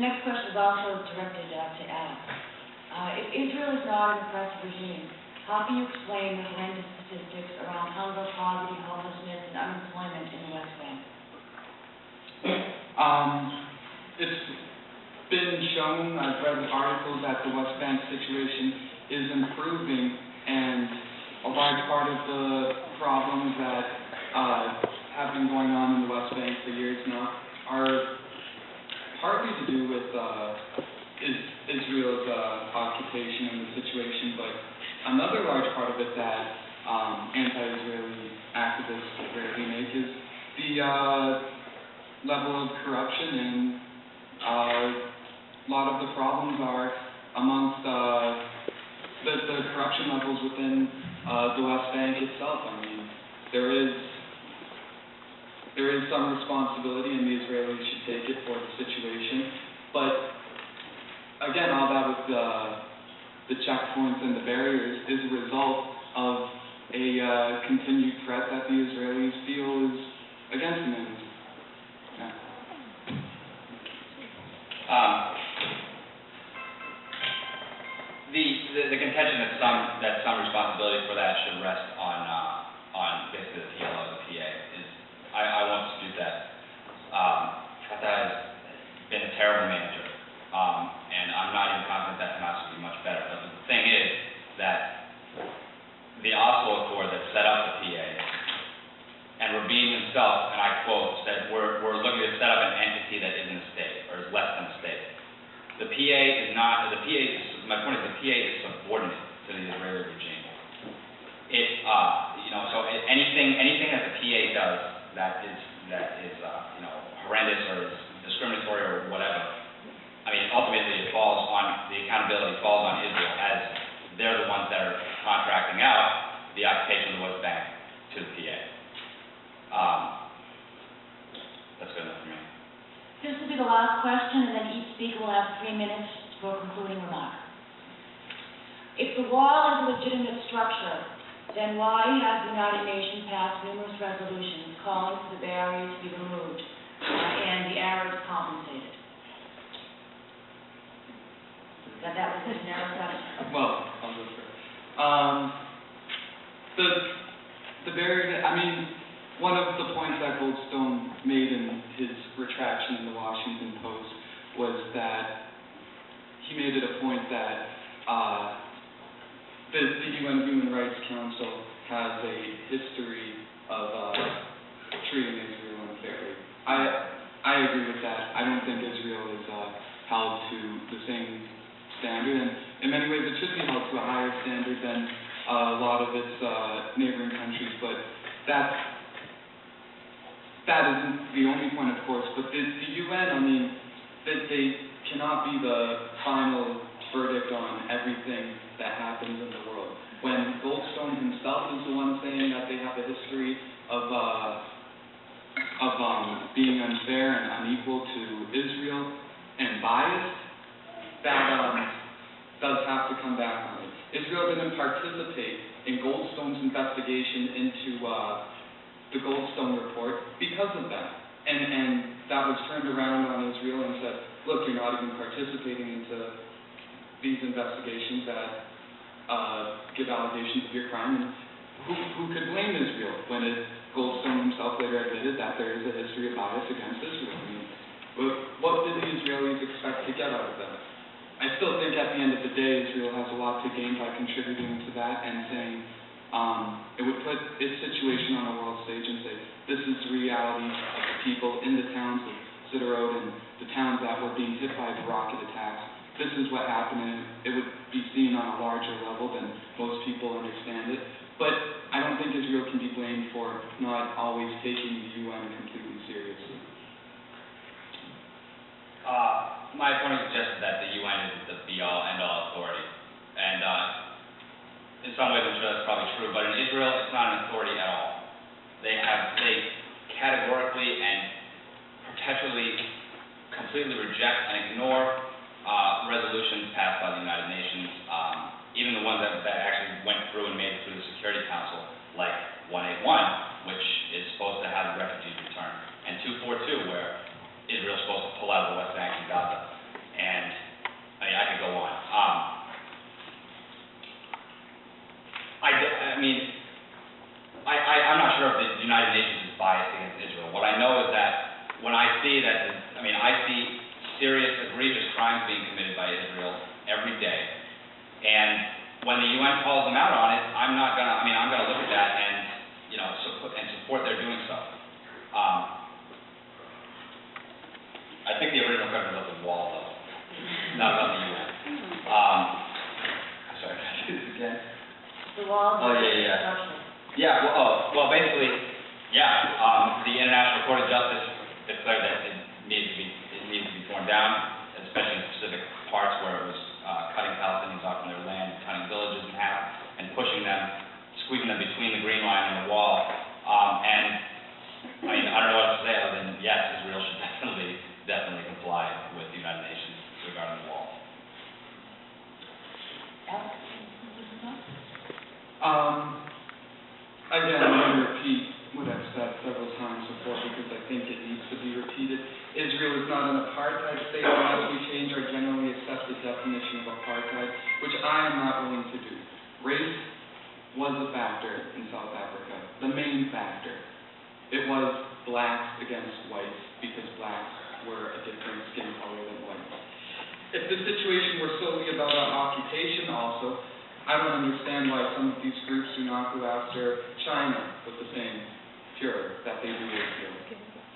The next question is also directed to Adam. If Israel is not an oppressive regime, how can you explain the horrendous statistics around hunger, poverty, homelessness, and unemployment in the West Bank? It's been shown, I've read articles that the West Bank situation is improving, and a large part of the problems that have been going on in the West Bank for years now are partly to do with Israel's occupation and the situation, but another large part of it that anti-Israeli activists rarely make is the level of corruption, and a lot of the problems are amongst the corruption levels within the West Bank itself. I mean, there is some responsibility, and the Israelis should take it for the situation. But again, all that with the checkpoints and the barriers is a result of a continued threat that the Israelis feel is against them. Yeah. The contention that some responsibility for that should rest on basically the PLO, the PA, is I won't dispute that. Tafe has been a terrible manager, and I'm not even confident that Hamas will be much better. But the thing is that the Oslo Accord that set up the PA, and Rabin himself, and I quote, said we're looking to set up an entity that isn't a state or is less than a state. The PA is not. My point is the PA is subordinate to the Israeli regime. So anything that the PA does that is horrendous or is discriminatory or whatever, I mean, ultimately the accountability falls on Israel, as they're the ones that are contracting out the occupation of the West Bank to the PA. That's good enough for me. This will be the last question, and then each speaker will have 3 minutes for a concluding remark. If the wall is a legitimate structure, then why has the United Nations passed numerous resolutions calling for the barriers to be removed and the Arabs compensated? That was a narrow question. Well, I'll go first. The barrier, I mean, one of the points that Goldstone made in his retraction in the Washington Post was that he made it a point that the UN Human Rights Council has a history of treating Israel unfairly. I agree with that. I don't think Israel is held to the same standard, and in many ways it should be held to a higher standard than a lot of its neighboring countries, but that isn't the only point, of course. But the UN, I mean, they cannot be the final verdict on everything that happens in the world. When Goldstone himself is the one saying that they have a history of being unfair and unequal to Israel and biased, that does have to come back on it. Israel didn't participate in Goldstone's investigation into the Goldstone report because of that. And that was turned around on Israel and said, look, you're not even participating into these investigations that give allegations of your crime. And who could blame Israel when Goldstone himself later admitted that there is a history of bias against Israel? I mean, what did the Israelis expect to get out of that? I still think at the end of the day, Israel has a lot to gain by contributing to that and saying it would put its situation on a world stage and say, this is the reality of the people in the towns of Sderot and the towns that were being hit by the rocket attacks. This is what happened, and it would be seen on a larger level than most people understand it. But I don't think Israel can be blamed for not always taking the UN completely seriously. My opponent suggested that the UN is the be-all, end-all authority. And in some ways, I'm sure that's probably true, but in Israel, it's not an authority at all. They categorically and perpetually, completely reject and ignore resolutions passed by the United Nations, even the ones that actually went through and made it through the Security Council, like 181, which is supposed to have refugees returned, and 242, where Israel's supposed to pull out of the West Bank and Gaza. I'm not sure if the United Nations is biased against Israel. What I know is that when I see that, I see serious, egregious crimes being committed by Israel every day. And when the UN calls them out on it, I'm gonna look at that and, support their doing so. I think the original question was about the wall, though, not about the UN. Sorry, can I do this again? The walls Oh, of yeah. structure. Yeah, well, basically, the International Court of Justice declared that it needs to be torn down, especially in specific parts where it was cutting Palestinians off from their land, cutting villages in half, and pushing them, squeezing them between the Green Line and the wall. I don't know what to say other than yes, Israel should definitely comply with the United Nations regarding the wall. Again, I'm going to repeat what I've said several times before because I think it needs to be repeated. Israel is not an apartheid state unless we change our generally accepted definition of apartheid, which I am not willing to do. Race was a factor in South Africa, the main factor. It was blacks against whites because blacks were a different skin color than whites. If the situation were solely about occupation also, I don't understand why some of these groups do not go after China with the same furor that they do Israel,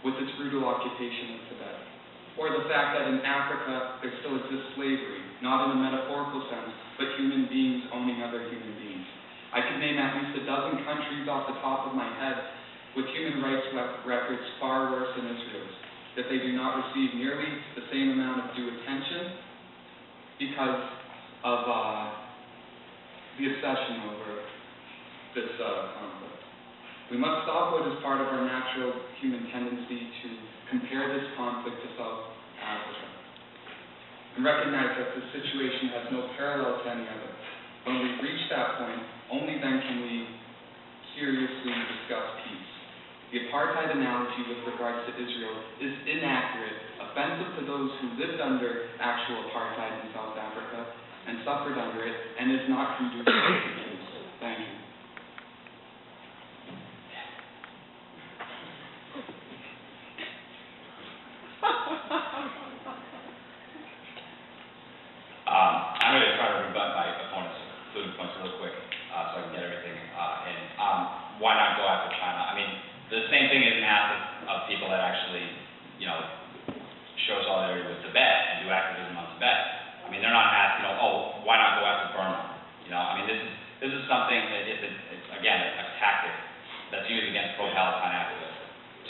with its brutal occupation of Tibet. Or the fact that in Africa there still exists slavery, not in a metaphorical sense, but human beings owning other human beings. I could name at least a dozen countries off the top of my head with human rights records far worse than Israel's, that they do not receive nearly the same amount of due attention because of the obsession over this conflict. We must stop what is part of our natural human tendency to compare this conflict to South Africa and recognize that this situation has no parallel to any other. When we reach that point, only then can we seriously discuss peace. The apartheid analogy with regards to Israel is inaccurate, offensive to those who lived under actual apartheid in South Africa and suffered under it, and is not conducive to peace. Thank you. I'm going to try to rebut my opponent's concluding points real quick so I can get everything in. Why not go after China? The same thing isn't asked of people that actually, show solidarity with Tibet and do activism on Tibet. They're not asked, why not go after Burma? This is something that it's again, a tactic that's used against pro-Palestine activists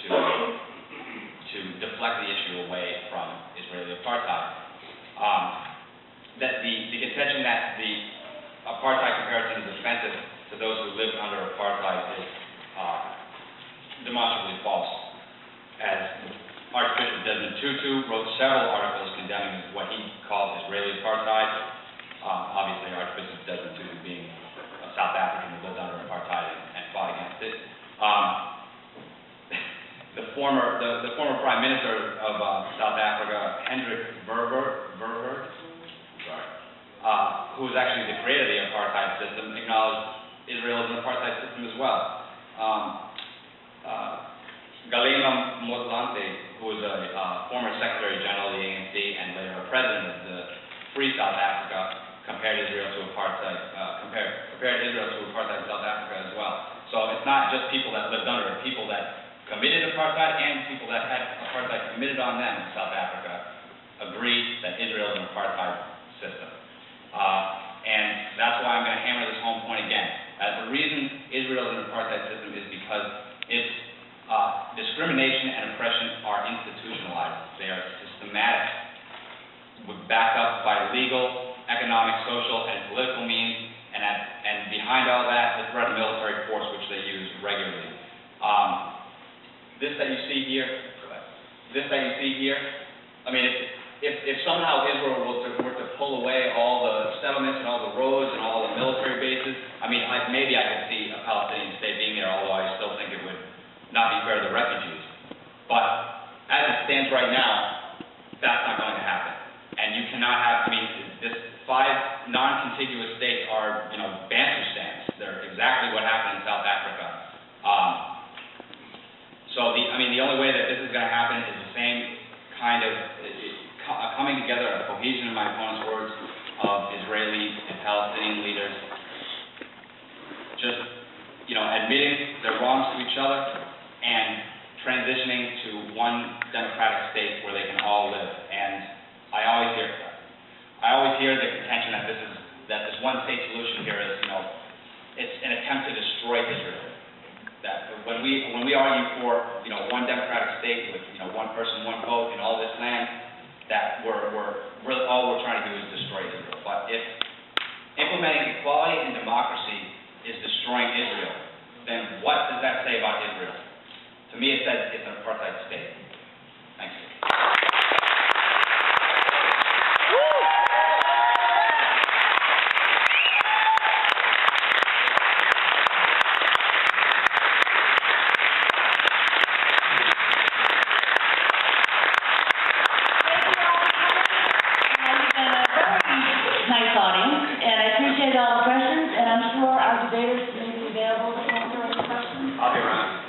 to deflect the issue away from Israeli apartheid. That the contention that the apartheid comparison is offensive to those who lived under apartheid is demonstrably false. As Archbishop Desmond Tutu wrote several articles condemning what he called Israeli apartheid. Obviously, Archbishop Desmond Tutu being a South African who lived under apartheid and fought against it. The former Prime Minister of South Africa, Hendrik Verwoerd, who was actually the creator of the apartheid system, acknowledged Israel as an apartheid system as well. Galema Motlanthe, who was a former Secretary General of the ANC and later a president of the Free South Africa, compared Israel to apartheid in South Africa as well. So it's not just people that lived under it, people that committed apartheid and people that had apartheid committed on them in South Africa agree that Israel is an apartheid system. And that's why I'm going to hammer this home point again. The reason Israel is an apartheid system is because its discrimination and oppression are institutionalized. They are systematic, backed up by legal, economic, social, and political means, and behind all that, the threat of military force, which they use regularly. This that you see here, if somehow Israel were to pull away all the settlements and all the roads and all the military bases, maybe I could see a Palestinian state being there, although I still think it would not be fair to the refugees. But as it stands right now, that's not going to happen. And you cannot have, this 5 non-contiguous states are, Bantustans. They're exactly what happened in South Africa. kind of coming together, a cohesion, in my opponent's words, of Israeli and Palestinian leaders, just, admitting their wrongs to each other and transitioning to one democratic state where they can all live. And I always hear the contention that this one-state solution here is, it's an attempt to destroy Israel. That when we argue for, one democratic state with, one person, one vote in all this land, that all we're trying to do is destroy Israel. But if implementing equality and democracy is destroying Israel, then what does that say about Israel? To me, it says it's an apartheid state. Thank you. Nice audience, and I appreciate all the questions, and I'm sure our debaters may be available to answer any questions. I'll be around.